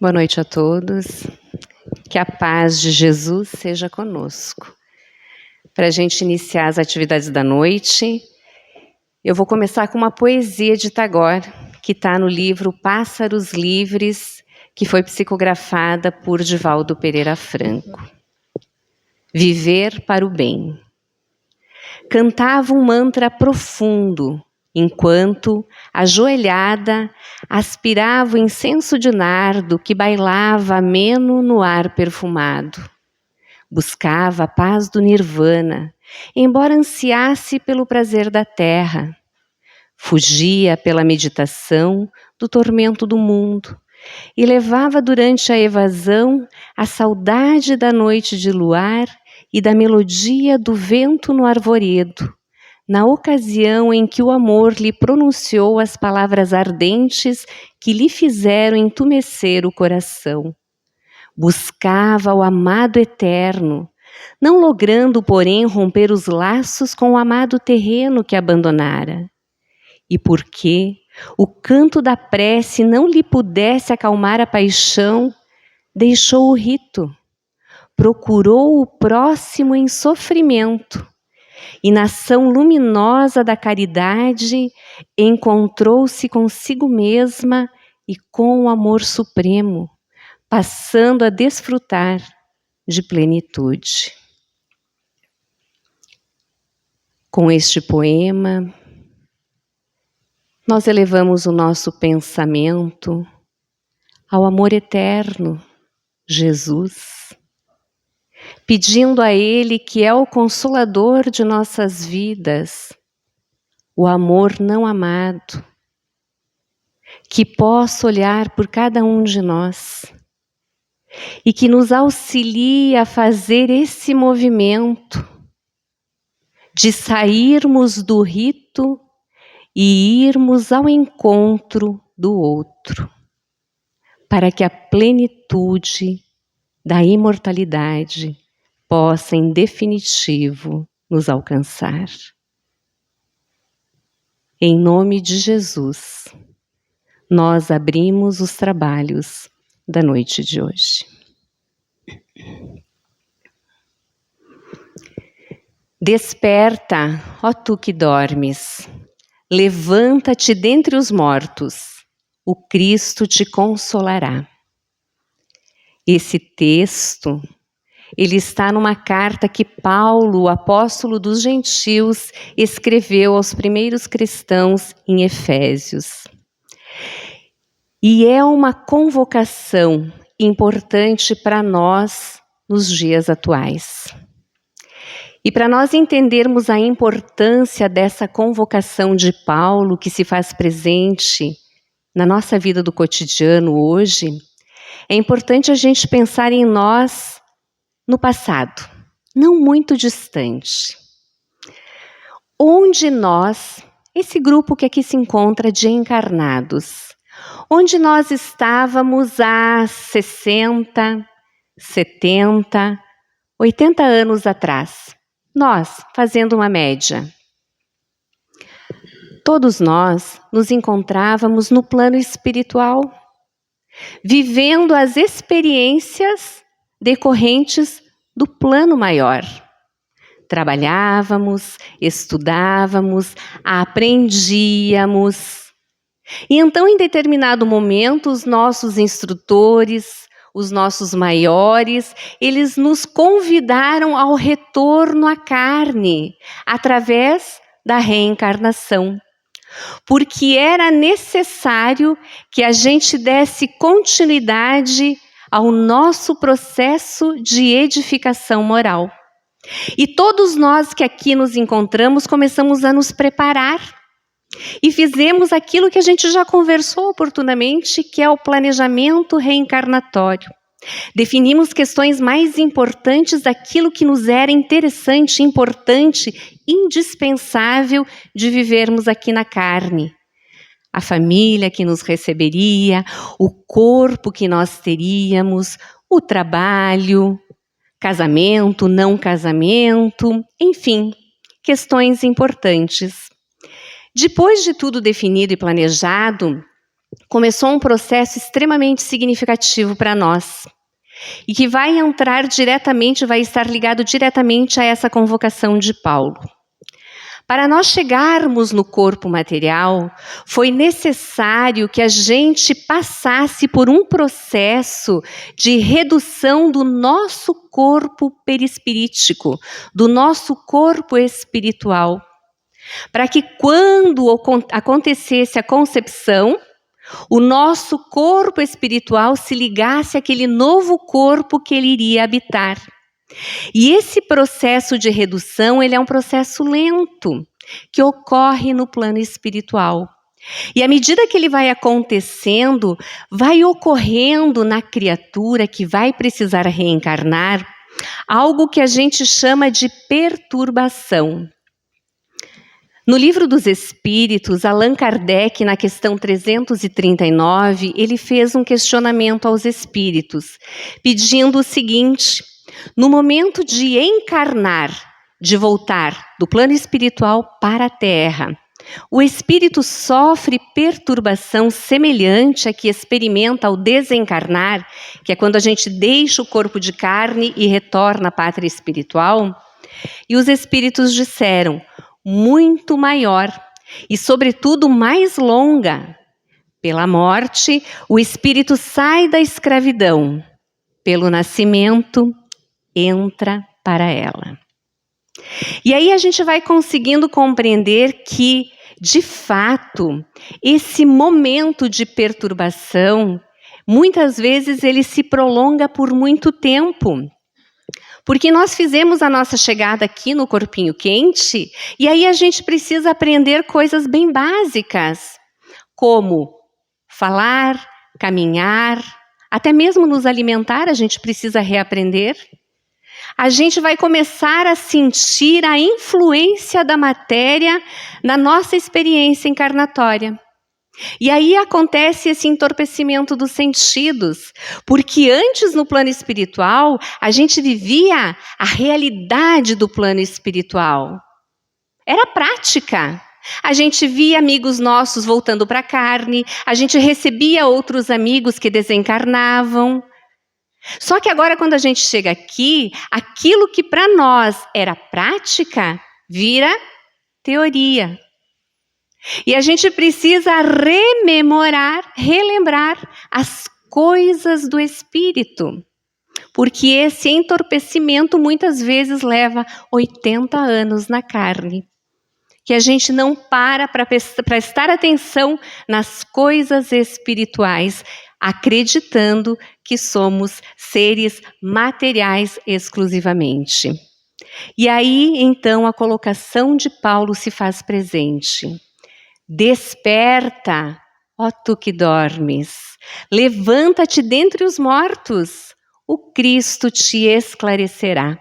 Boa noite a todos. Que a paz de Jesus seja conosco. Para a gente iniciar as atividades da noite, eu vou começar com uma poesia de Tagore, que está no livro Pássaros Livres, que foi psicografada por Divaldo Pereira Franco. Viver para o bem. Cantava um mantra profundo, enquanto, ajoelhada, aspirava o incenso de nardo que bailava ameno no ar perfumado. Buscava a paz do nirvana, embora ansiasse pelo prazer da terra. Fugia pela meditação do tormento do mundo e levava durante a evasão a saudade da noite de luar e da melodia do vento no arvoredo, na ocasião em que o amor lhe pronunciou as palavras ardentes que lhe fizeram entumecer o coração. Buscava o amado eterno, não logrando, porém, romper os laços com o amado terreno que abandonara. E porque o canto da prece não lhe pudesse acalmar a paixão, deixou o rito, procurou o próximo em sofrimento, e na ação luminosa da caridade encontrou-se consigo mesma e com o amor supremo, passando a desfrutar de plenitude. Com este poema, nós elevamos o nosso pensamento ao amor eterno, Jesus, pedindo a Ele, que é o consolador de nossas vidas, o amor não amado, que possa olhar por cada um de nós e que nos auxilie a fazer esse movimento de sairmos do rito e irmos ao encontro do outro, para que a plenitude da imortalidade possa, em definitivo, nos alcançar. Em nome de Jesus, nós abrimos os trabalhos da noite de hoje. Desperta, ó tu que dormes, levanta-te dentre os mortos, o Cristo te consolará. Esse texto, ele está numa carta que Paulo, o apóstolo dos gentios, escreveu aos primeiros cristãos em Efésios. E é uma convocação importante para nós nos dias atuais. E para nós entendermos a importância dessa convocação de Paulo, que se faz presente na nossa vida do cotidiano hoje, é importante a gente pensar em nós no passado, não muito distante. Onde nós, esse grupo que aqui se encontra de encarnados, onde nós estávamos há 60, 70, 80 anos atrás, nós fazendo uma média. Todos nós nos encontrávamos no plano espiritual, vivendo as experiências decorrentes do plano maior. Trabalhávamos, estudávamos, aprendíamos. E então, em determinado momento, os nossos instrutores, os nossos maiores, eles nos convidaram ao retorno à carne, através da reencarnação. Porque era necessário que a gente desse continuidade ao nosso processo de edificação moral. E todos nós que aqui nos encontramos começamos a nos preparar e fizemos aquilo que a gente já conversou oportunamente, que é o planejamento reencarnatório. Definimos questões mais importantes daquilo que nos era interessante, importante, indispensável de vivermos aqui na carne. A família que nos receberia, o corpo que nós teríamos, o trabalho, casamento, não casamento, enfim, questões importantes. Depois de tudo definido e planejado, começou um processo extremamente significativo para nós e que vai estar ligado diretamente a essa convocação de Paulo. Para nós chegarmos no corpo material, foi necessário que a gente passasse por um processo de redução do nosso corpo perispirítico, do nosso corpo espiritual, para que quando acontecesse a concepção, o nosso corpo espiritual se ligasse àquele novo corpo que ele iria habitar. E esse processo de redução, ele é um processo lento, que ocorre no plano espiritual. E à medida que ele vai acontecendo, vai ocorrendo na criatura que vai precisar reencarnar, algo que a gente chama de perturbação. No Livro dos Espíritos, Allan Kardec, na questão 339, ele fez um questionamento aos espíritos, pedindo o seguinte: no momento de encarnar, de voltar do plano espiritual para a Terra, o espírito sofre perturbação semelhante à que experimenta ao desencarnar, que é quando a gente deixa o corpo de carne e retorna à pátria espiritual? E os espíritos disseram: muito maior e, sobretudo, mais longa. Pela morte, o espírito sai da escravidão. Pelo nascimento, entra para ela. E aí a gente vai conseguindo compreender que, de fato, esse momento de perturbação, muitas vezes ele se prolonga por muito tempo. Porque nós fizemos a nossa chegada aqui no corpinho quente, e aí a gente precisa aprender coisas bem básicas, como falar, caminhar, até mesmo nos alimentar a gente precisa reaprender. A gente vai começar a sentir a influência da matéria na nossa experiência encarnatória. E aí acontece esse entorpecimento dos sentidos, porque antes no plano espiritual, a gente vivia a realidade do plano espiritual. Era prática. A gente via amigos nossos voltando para a carne, a gente recebia outros amigos que desencarnavam. Só que agora, quando a gente chega aqui, aquilo que para nós era prática, vira teoria. E a gente precisa relembrar as coisas do espírito. Porque esse entorpecimento muitas vezes leva 80 anos na carne. Que a gente não para prestar atenção nas coisas espirituais, acreditando que somos seres materiais exclusivamente. E aí, então, a colocação de Paulo se faz presente. Desperta, ó tu que dormes, levanta-te dentre os mortos, o Cristo te esclarecerá.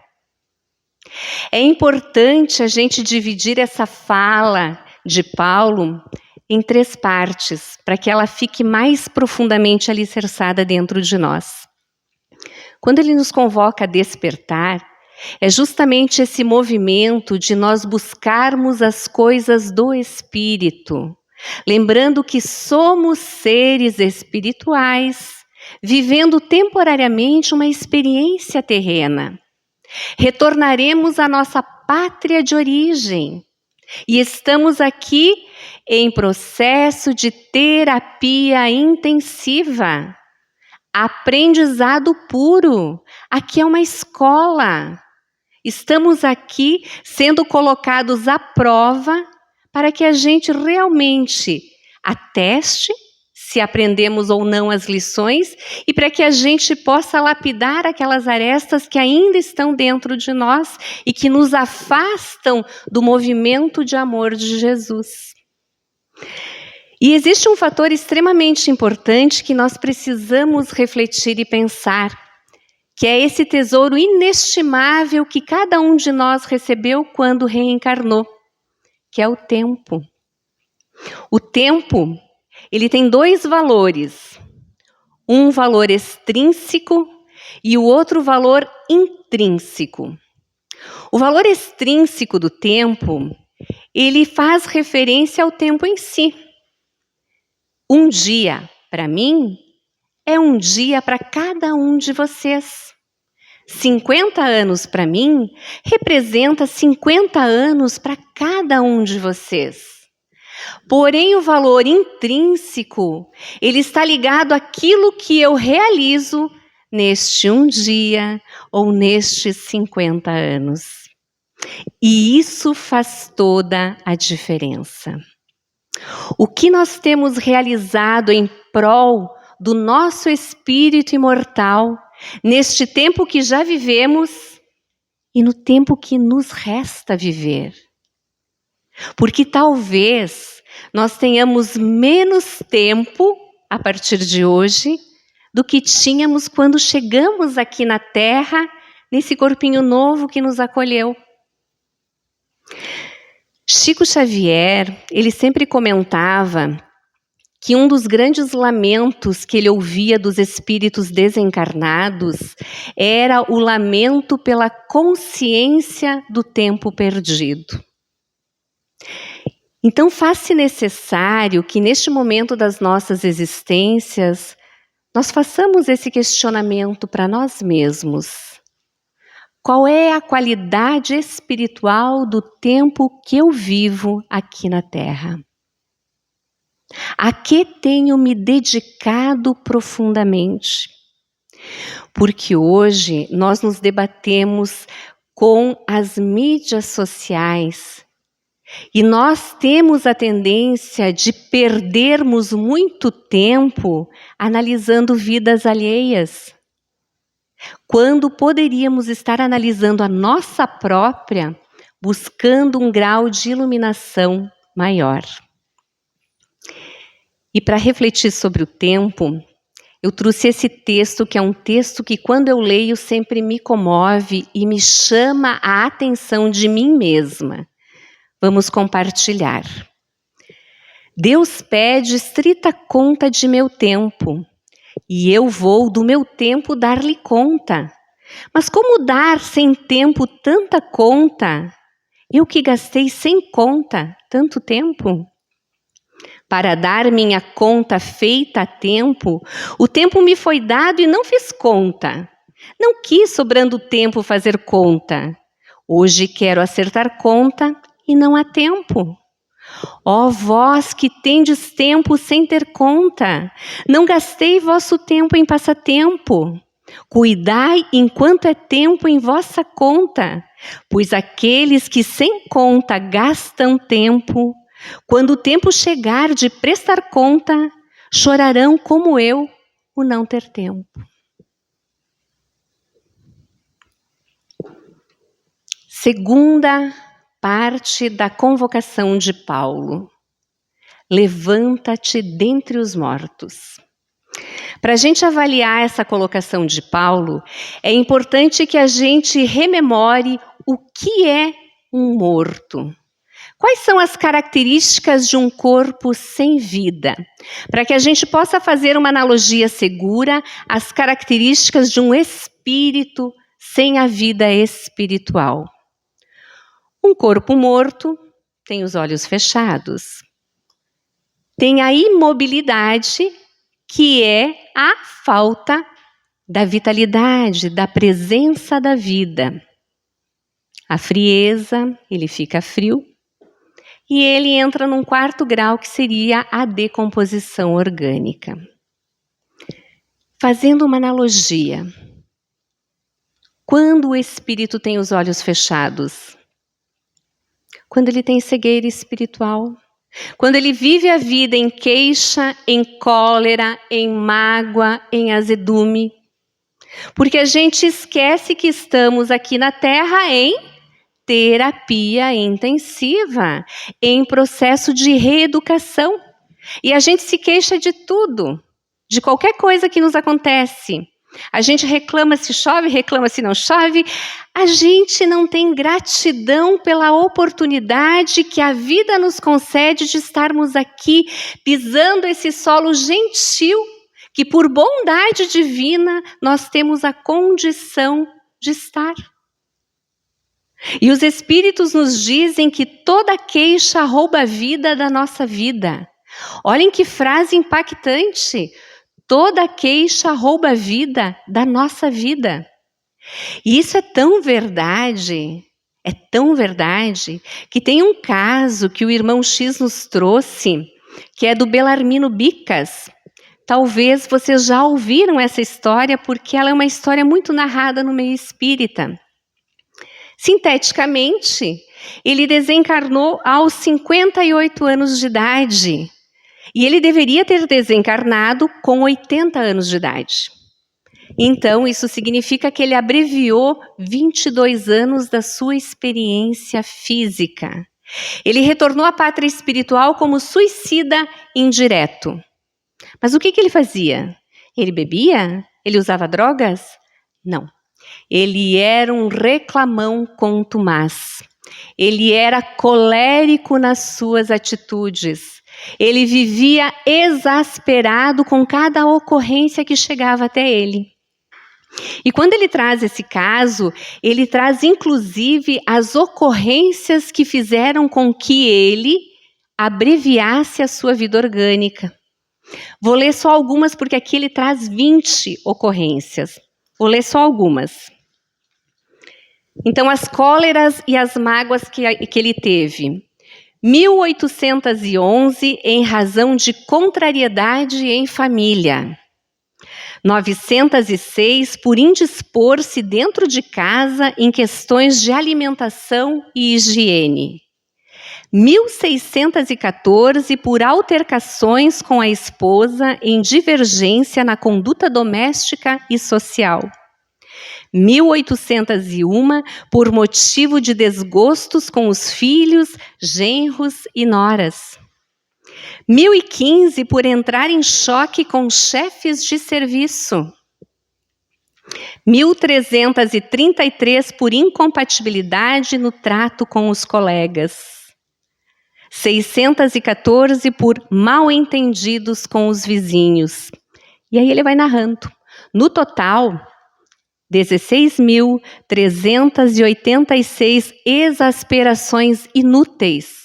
É importante a gente dividir essa fala de Paulo em 3 partes, para que ela fique mais profundamente alicerçada dentro de nós. Quando ele nos convoca a despertar, é justamente esse movimento de nós buscarmos as coisas do Espírito, lembrando que somos seres espirituais, vivendo temporariamente uma experiência terrena. Retornaremos à nossa pátria de origem e estamos aqui em processo de terapia intensiva, aprendizado puro. Aqui é uma escola. Estamos aqui sendo colocados à prova para que a gente realmente ateste se aprendemos ou não as lições e para que a gente possa lapidar aquelas arestas que ainda estão dentro de nós e que nos afastam do movimento de amor de Jesus. E existe um fator extremamente importante que nós precisamos refletir e pensar, que é esse tesouro inestimável que cada um de nós recebeu quando reencarnou, que é o tempo. O tempo, ele tem 2 valores, um valor extrínseco e o outro valor intrínseco. O valor extrínseco do tempo, ele faz referência ao tempo em si. Um dia, para mim, é um dia para cada um de vocês. 50 anos para mim representa 50 anos para cada um de vocês. Porém, o valor intrínseco, ele está ligado àquilo que eu realizo neste um dia ou nestes 50 anos. E isso faz toda a diferença. O que nós temos realizado em prol do nosso espírito imortal, neste tempo que já vivemos e no tempo que nos resta viver. Porque talvez nós tenhamos menos tempo a partir de hoje do que tínhamos quando chegamos aqui na Terra, nesse corpinho novo que nos acolheu. Chico Xavier, ele sempre comentava que um dos grandes lamentos que ele ouvia dos espíritos desencarnados era o lamento pela consciência do tempo perdido. Então faz-se necessário que neste momento das nossas existências nós façamos esse questionamento para nós mesmos. Qual é a qualidade espiritual do tempo que eu vivo aqui na Terra? A que tenho me dedicado profundamente? Porque hoje nós nos debatemos com as mídias sociais e nós temos a tendência de perdermos muito tempo analisando vidas alheias, quando poderíamos estar analisando a nossa própria, buscando um grau de iluminação maior. E para refletir sobre o tempo, eu trouxe esse texto, que é um texto que quando eu leio sempre me comove e me chama a atenção de mim mesma. Vamos compartilhar. Deus pede estrita conta de meu tempo, e eu vou do meu tempo dar-lhe conta. Mas como dar sem tempo tanta conta? Eu que gastei sem conta tanto tempo? Para dar minha conta feita a tempo, o tempo me foi dado e não fiz conta. Não quis, sobrando tempo, fazer conta. Hoje quero acertar conta e não há tempo. Ó vós que tendes tempo sem ter conta, não gastei vosso tempo em passatempo. Cuidai enquanto é tempo em vossa conta, pois aqueles que sem conta gastam tempo, quando o tempo chegar de prestar conta, chorarão como eu o não ter tempo. Segunda parte da convocação de Paulo. Levanta-te dentre os mortos. Para a gente avaliar essa colocação de Paulo, é importante que a gente rememore o que é um morto. Quais são as características de um corpo sem vida? Para que a gente possa fazer uma analogia segura às características de um espírito sem a vida espiritual. Um corpo morto tem os olhos fechados. Tem a imobilidade, que é a falta da vitalidade, da presença da vida. A frieza, ele fica frio. E ele entra num quarto grau, que seria a decomposição orgânica. Fazendo uma analogia, quando o espírito tem os olhos fechados? Quando ele tem cegueira espiritual. Quando ele vive a vida em queixa, em cólera, em mágoa, em azedume. Porque a gente esquece que estamos aqui na Terra em terapia intensiva, em processo de reeducação. E a gente se queixa de tudo, de qualquer coisa que nos acontece. A gente reclama se chove, reclama se não chove. A gente não tem gratidão pela oportunidade que a vida nos concede de estarmos aqui, pisando esse solo gentil, que por bondade divina nós temos a condição de estar. E os espíritos nos dizem que toda queixa rouba a vida da nossa vida. Olhem que frase impactante. Toda queixa rouba a vida da nossa vida. E isso é tão verdade, que tem um caso que o irmão X nos trouxe, que é do Belarmino Bicas. Talvez vocês já ouviram essa história, porque ela é uma história muito narrada no meio espírita. Sinteticamente, ele desencarnou aos 58 anos de idade. E ele deveria ter desencarnado com 80 anos de idade. Então, isso significa que ele abreviou 22 anos da sua experiência física. Ele retornou à pátria espiritual como suicida indireto. Mas o que ele fazia? Ele bebia? Ele usava drogas? Não. Ele era um reclamão contumaz. Ele era colérico nas suas atitudes. Ele vivia exasperado com cada ocorrência que chegava até ele. E quando ele traz esse caso, ele traz inclusive as ocorrências que fizeram com que ele abreviasse a sua vida orgânica. Vou ler só algumas, porque aqui ele traz 20 ocorrências. Vou ler só algumas. Então, as cóleras e as mágoas que ele teve. 1811, em razão de contrariedade em família. 906, por indispor-se dentro de casa em questões de alimentação e higiene. 1614, por altercações com a esposa em divergência na conduta doméstica e social. 1801, por motivo de desgostos com os filhos, genros e noras. 1015, por entrar em choque com chefes de serviço. 1333, por incompatibilidade no trato com os colegas. 614, por mal-entendidos com os vizinhos. E aí ele vai narrando. No total, 16.386 exasperações inúteis.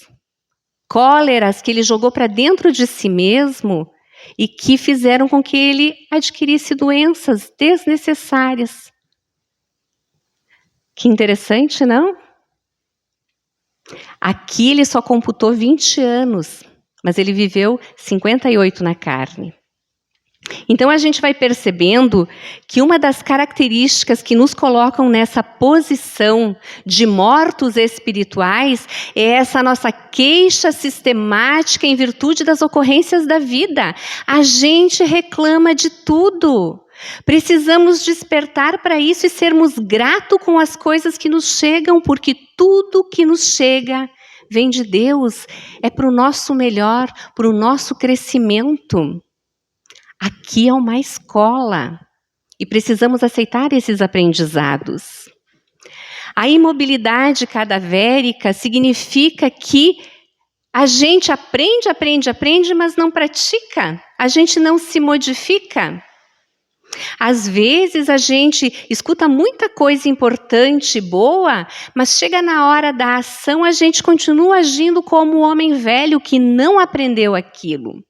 Cóleras que ele jogou para dentro de si mesmo e que fizeram com que ele adquirisse doenças desnecessárias. Que interessante, não? Aqui ele só computou 20 anos, mas ele viveu 58 na carne. Então a gente vai percebendo que uma das características que nos colocam nessa posição de mortos espirituais é essa nossa queixa sistemática em virtude das ocorrências da vida. A gente reclama de tudo. Precisamos despertar para isso e sermos gratos com as coisas que nos chegam, porque tudo que nos chega vem de Deus, é para o nosso melhor, para o nosso crescimento. Aqui é uma escola e precisamos aceitar esses aprendizados. A imobilidade cadavérica significa que a gente aprende, mas não pratica. A gente não se modifica. Às vezes a gente escuta muita coisa importante, boa, mas chega na hora da ação, a gente continua agindo como o homem velho que não aprendeu aquilo.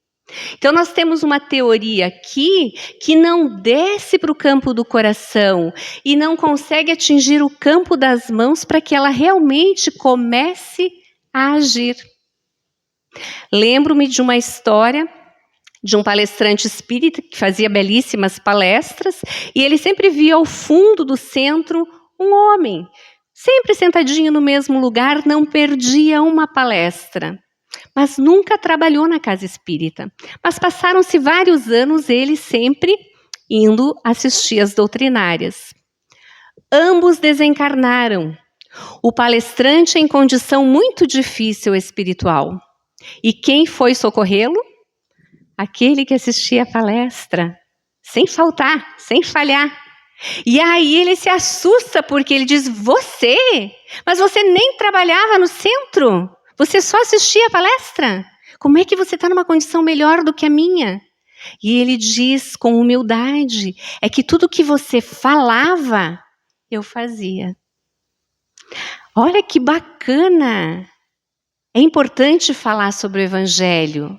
Então nós temos uma teoria aqui que não desce para o campo do coração e não consegue atingir o campo das mãos para que ela realmente comece a agir. Lembro-me de uma história de um palestrante espírita que fazia belíssimas palestras e ele sempre via ao fundo do centro um homem, sempre sentadinho no mesmo lugar, não perdia uma palestra. Mas nunca trabalhou na casa espírita. Mas passaram-se vários anos, ele sempre indo assistir às doutrinárias. Ambos desencarnaram. O palestrante em condição muito difícil espiritual. E quem foi socorrê-lo? Aquele que assistia a palestra, sem faltar, sem falhar. E aí ele se assusta porque ele diz, mas você nem trabalhava no centro? Você só assistia a palestra? Como é que você está numa condição melhor do que a minha? E ele diz com humildade, é que tudo que você falava, eu fazia. Olha que bacana! É importante falar sobre o Evangelho.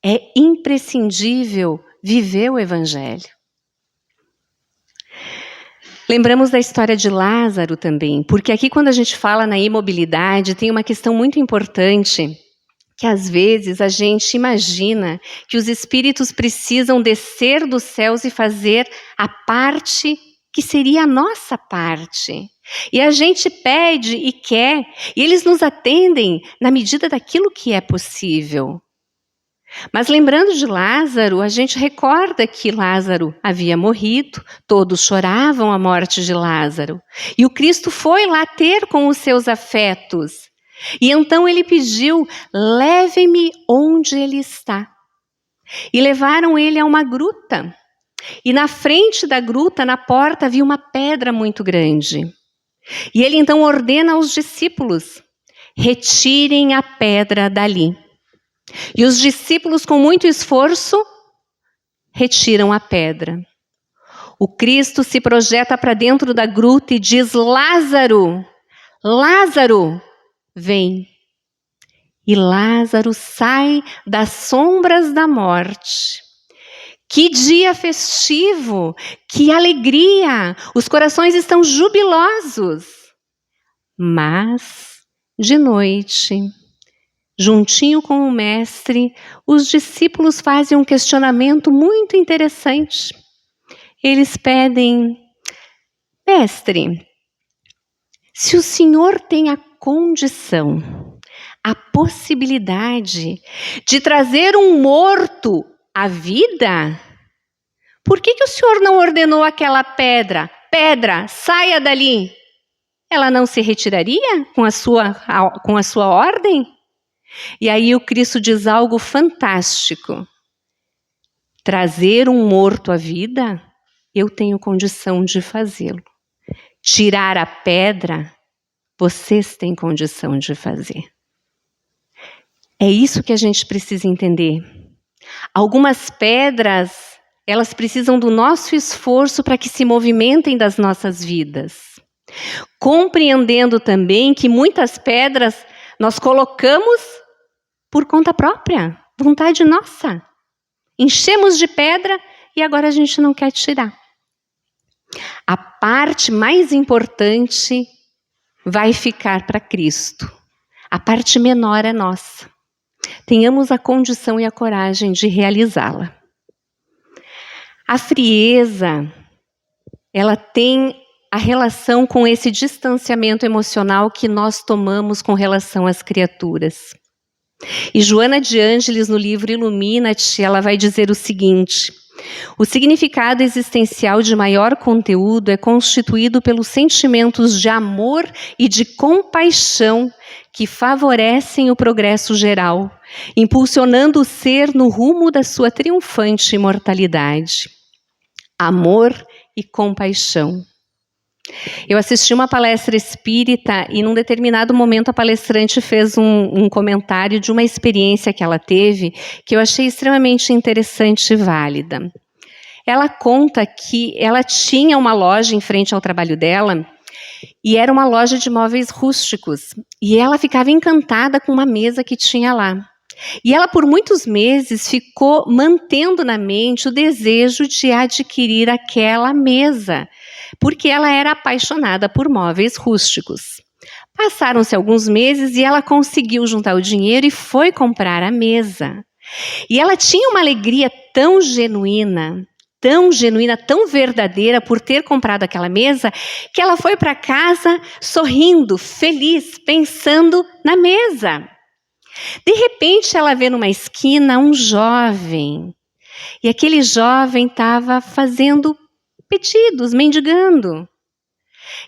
É imprescindível viver o Evangelho. Lembramos da história de Lázaro também, porque aqui quando a gente fala na imobilidade, tem uma questão muito importante, que às vezes a gente imagina que os espíritos precisam descer dos céus e fazer a parte que seria a nossa parte. E a gente pede e quer, e eles nos atendem na medida daquilo que é possível. Mas lembrando de Lázaro, a gente recorda que Lázaro havia morrido, todos choravam a morte de Lázaro. E o Cristo foi lá ter com os seus afetos. E então ele pediu, leve-me onde ele está. E levaram ele a uma gruta. E na frente da gruta, na porta, havia uma pedra muito grande. E ele então ordena aos discípulos, retirem a pedra dali. E os discípulos, com muito esforço, retiram a pedra. O Cristo se projeta para dentro da gruta e diz, Lázaro, Lázaro, vem. E Lázaro sai das sombras da morte. Que dia festivo, que alegria, os corações estão jubilosos. Mas, de noite, juntinho com o mestre, os discípulos fazem um questionamento muito interessante. Eles pedem, mestre, se o senhor tem a condição, a possibilidade de trazer um morto à vida, por que o senhor não ordenou aquela pedra? Pedra, saia dali. Ela não se retiraria com a sua ordem? E aí o Cristo diz algo fantástico. Trazer um morto à vida, eu tenho condição de fazê-lo. Tirar a pedra, vocês têm condição de fazer. É isso que a gente precisa entender. Algumas pedras, elas precisam do nosso esforço para que se movimentem das nossas vidas. Compreendendo também que muitas pedras nós colocamos por conta própria, vontade nossa. Enchemos de pedra e agora a gente não quer tirar. A parte mais importante vai ficar para Cristo. A parte menor é nossa. Tenhamos a condição e a coragem de realizá-la. A frieza, ela tem a relação com esse distanciamento emocional que nós tomamos com relação às criaturas. E Joana de Ângeles, no livro Ilumina-te, ela vai dizer o seguinte: o significado existencial de maior conteúdo é constituído pelos sentimentos de amor e de compaixão que favorecem o progresso geral, impulsionando o ser no rumo da sua triunfante imortalidade. Amor e compaixão. Eu assisti uma palestra espírita e num determinado momento a palestrante fez um comentário de uma experiência que ela teve que eu achei extremamente interessante e válida. Ela conta que ela tinha uma loja em frente ao trabalho dela e era uma loja de móveis rústicos e ela ficava encantada com uma mesa que tinha lá. E ela por muitos meses ficou mantendo na mente o desejo de adquirir aquela mesa, porque ela era apaixonada por móveis rústicos. Passaram-se alguns meses e ela conseguiu juntar o dinheiro e foi comprar a mesa. E ela tinha uma alegria tão genuína, tão verdadeira por ter comprado aquela mesa, que ela foi para casa sorrindo, feliz, pensando na mesa. De repente ela vê numa esquina um jovem. E aquele jovem estava fazendo pedidos, mendigando.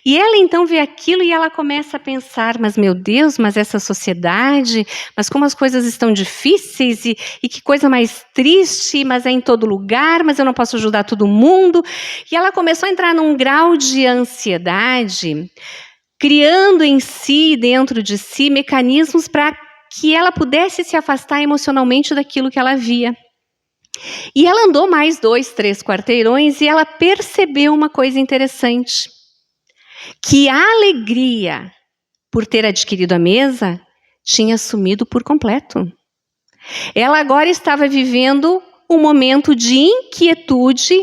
E ela então vê aquilo e ela começa a pensar, mas meu Deus, mas essa sociedade, mas como as coisas estão difíceis e que coisa mais triste, mas é em todo lugar, mas eu não posso ajudar todo mundo. E ela começou a entrar num grau de ansiedade, criando em si, dentro de si, mecanismos para que ela pudesse se afastar emocionalmente daquilo que ela via. E ela andou mais 2, 3 quarteirões e ela percebeu uma coisa interessante, que a alegria por ter adquirido a mesa tinha sumido por completo. Ela agora estava vivendo um momento de inquietude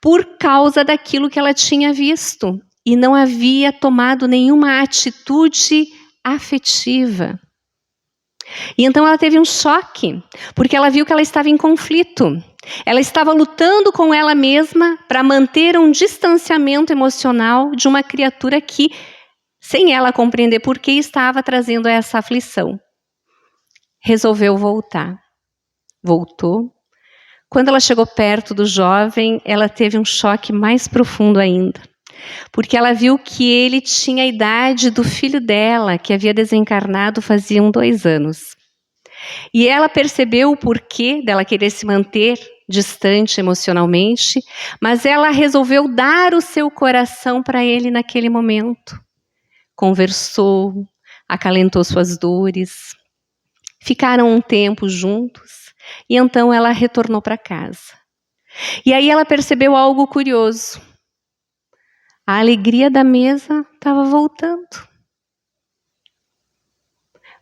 por causa daquilo que ela tinha visto e não havia tomado nenhuma atitude afetiva. E então ela teve um choque, porque ela viu que ela estava em conflito. Ela estava lutando com ela mesma para manter um distanciamento emocional de uma criatura que, sem ela compreender por que, estava trazendo essa aflição. Resolveu voltar. Voltou. Quando ela chegou perto do jovem, ela teve um choque mais profundo ainda. Porque ela viu que ele tinha a idade do filho dela, que havia desencarnado faziam 2 anos. E ela percebeu o porquê dela querer se manter distante emocionalmente, mas ela resolveu dar o seu coração para ele naquele momento. Conversou, acalentou suas dores, ficaram um tempo juntos e então ela retornou para casa. E aí ela percebeu algo curioso. A alegria da mesa estava voltando.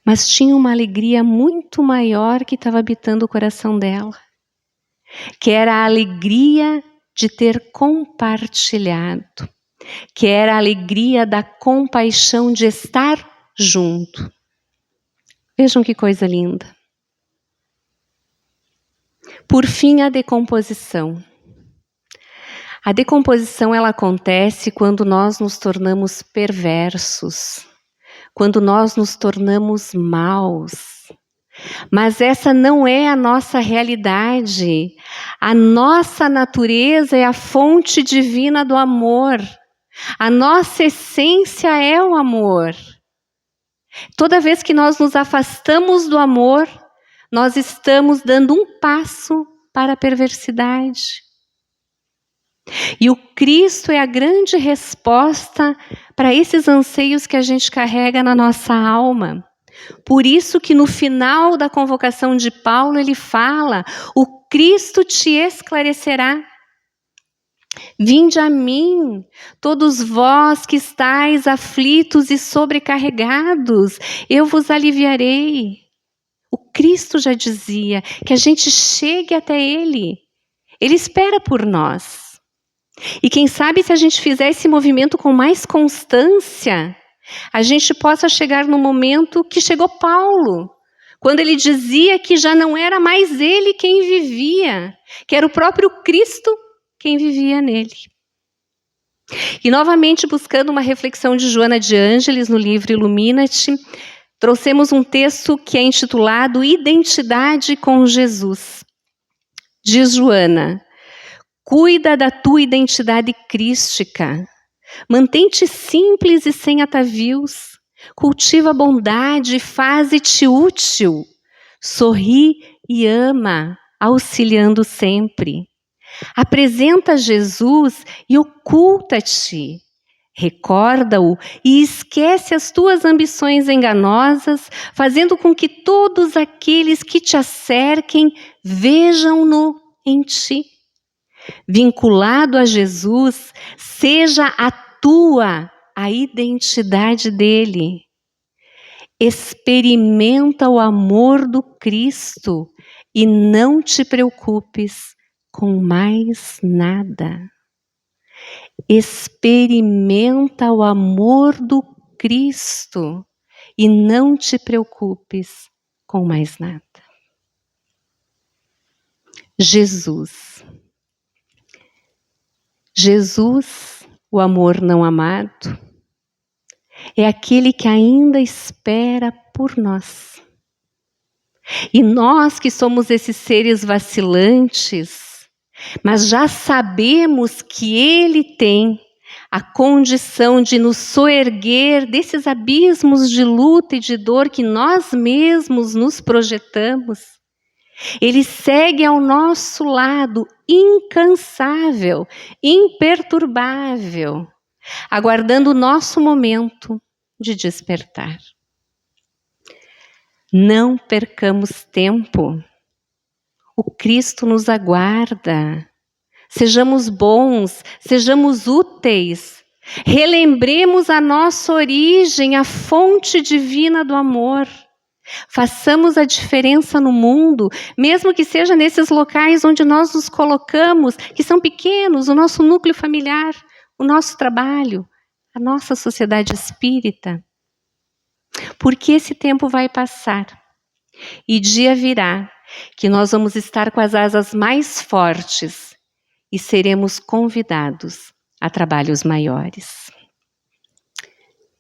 Mas tinha uma alegria muito maior que estava habitando o coração dela, que era a alegria de ter compartilhado, que era a alegria da compaixão de estar junto. Vejam que coisa linda. Por fim, a decomposição. A decomposição ela acontece quando nós nos tornamos perversos, quando nós nos tornamos maus. Mas essa não é a nossa realidade. A nossa natureza é a fonte divina do amor. A nossa essência é o amor. Toda vez que nós nos afastamos do amor, nós estamos dando um passo para a perversidade. E o Cristo é a grande resposta para esses anseios que a gente carrega na nossa alma. Por isso que no final da convocação de Paulo ele fala: o Cristo te esclarecerá. Vinde a mim, todos vós que estáis aflitos e sobrecarregados, eu vos aliviarei. O Cristo já dizia que a gente chegue até Ele. Ele espera por nós. E quem sabe se a gente fizer esse movimento com mais constância, a gente possa chegar no momento que chegou Paulo, quando ele dizia que já não era mais ele quem vivia, que era o próprio Cristo quem vivia nele. E novamente, buscando uma reflexão de Joana de Ângeles no livro Ilumina-te, trouxemos um texto que é intitulado Identidade com Jesus. Diz Joana: cuida da tua identidade crística. Mantém-te simples e sem atavios. Cultiva a bondade e faze-te útil. Sorri e ama, auxiliando sempre. Apresenta Jesus e oculta-te. Recorda-o e esquece as tuas ambições enganosas, fazendo com que todos aqueles que te acerquem vejam-no em ti. Vinculado a Jesus, seja a tua a identidade dele. Experimenta o amor do Cristo e não te preocupes com mais nada. Experimenta o amor do Cristo e não te preocupes com mais nada. Jesus, o amor não amado, é aquele que ainda espera por nós. E nós que somos esses seres vacilantes, mas já sabemos que Ele tem a condição de nos soerguer desses abismos de luta e de dor que nós mesmos nos projetamos. Ele segue ao nosso lado, incansável, imperturbável, aguardando o nosso momento de despertar. Não percamos tempo. O Cristo nos aguarda. Sejamos bons, sejamos úteis. Relembremos a nossa origem, a fonte divina do amor. Façamos a diferença no mundo, mesmo que seja nesses locais onde nós nos colocamos, que são pequenos, o nosso núcleo familiar, o nosso trabalho, a nossa sociedade espírita. Porque esse tempo vai passar e dia virá que nós vamos estar com as asas mais fortes e seremos convidados a trabalhos maiores.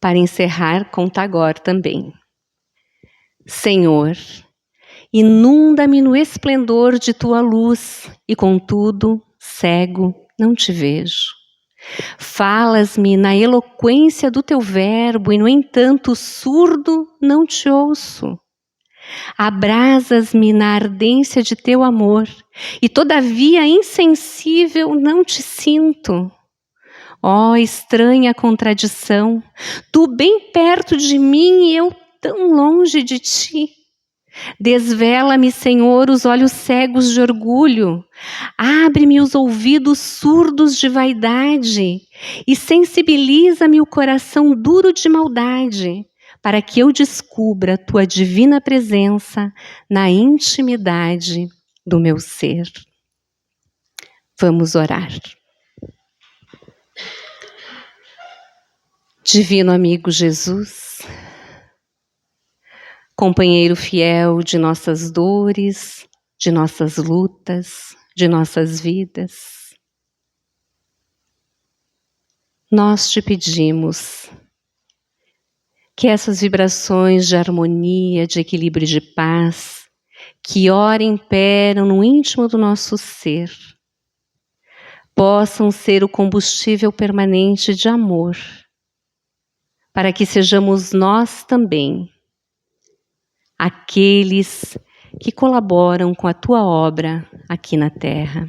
Para encerrar, conta agora também. Senhor, inunda-me no esplendor de tua luz e, contudo, cego, não te vejo. Falas-me na eloquência do teu verbo e, no entanto, surdo, não te ouço. Abrasas-me na ardência de teu amor e, todavia, insensível, não te sinto. Ó, estranha contradição, tu bem perto de mim e eu tão longe de ti. Desvela-me, Senhor, os olhos cegos de orgulho, abre-me os ouvidos surdos de vaidade e sensibiliza-me o coração duro de maldade, para que eu descubra tua divina presença na intimidade do meu ser. Vamos orar. Divino amigo Jesus, companheiro fiel de nossas dores, de nossas lutas, de nossas vidas, nós te pedimos que essas vibrações de harmonia, de equilíbrio e de paz, que ora imperam no íntimo do nosso ser, possam ser o combustível permanente de amor, para que sejamos nós também aqueles que colaboram com a tua obra aqui na Terra.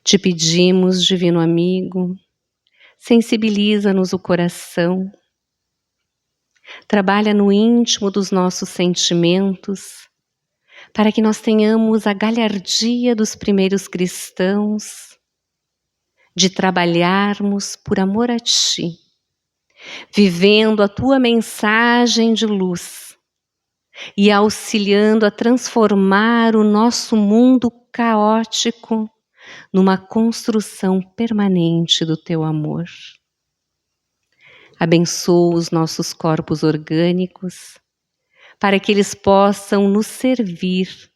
Te pedimos, divino amigo, sensibiliza-nos o coração, trabalha no íntimo dos nossos sentimentos, para que nós tenhamos a galhardia dos primeiros cristãos, de trabalharmos por amor a ti, vivendo a tua mensagem de luz e auxiliando a transformar o nosso mundo caótico numa construção permanente do teu amor. Abençoa os nossos corpos orgânicos, para que eles possam nos servir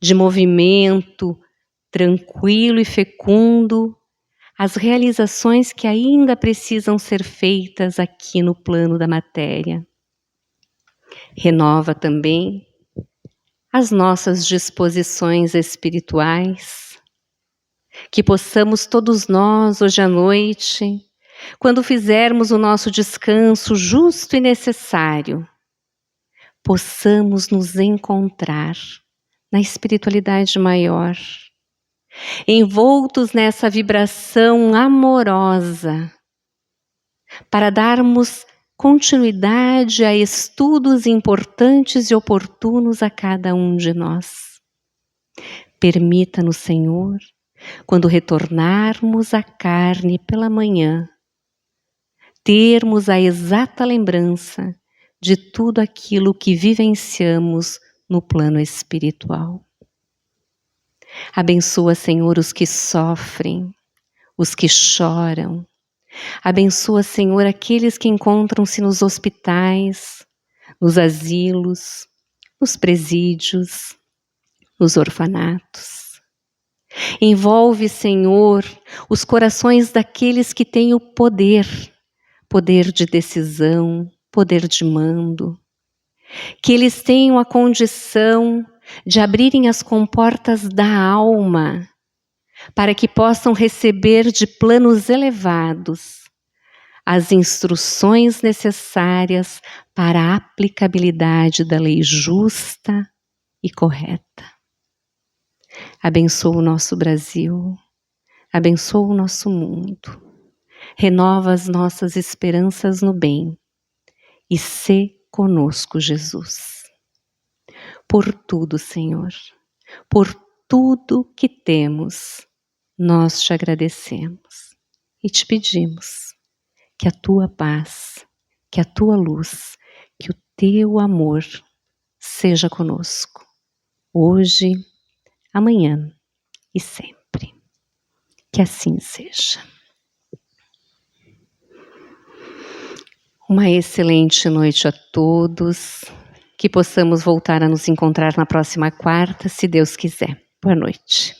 de movimento tranquilo e fecundo as realizações que ainda precisam ser feitas aqui no plano da matéria. Renova também as nossas disposições espirituais, que possamos todos nós, hoje à noite, quando fizermos o nosso descanso justo e necessário, possamos nos encontrar na espiritualidade maior, envoltos nessa vibração amorosa, para darmos continuidade a estudos importantes e oportunos a cada um de nós. Permita-nos, Senhor, quando retornarmos à carne pela manhã, termos a exata lembrança de tudo aquilo que vivenciamos no plano espiritual. Abençoa, Senhor, os que sofrem, os que choram. Abençoa, Senhor, aqueles que encontram-se nos hospitais, nos asilos, nos presídios, nos orfanatos. Envolve, Senhor, os corações daqueles que têm o poder de decisão, poder de mando. Que eles tenham a condição de abrirem as comportas da alma, para que possam receber de planos elevados as instruções necessárias para a aplicabilidade da lei justa e correta. Abençoa o nosso Brasil, abençoa o nosso mundo, renova as nossas esperanças no bem e sê conosco, Jesus. Por tudo, Senhor, por tudo que temos, nós te agradecemos e te pedimos que a tua paz, que a tua luz, que o teu amor seja conosco, hoje, amanhã e sempre. Que assim seja. Uma excelente noite a todos. Que possamos voltar a nos encontrar na próxima quarta, se Deus quiser. Boa noite.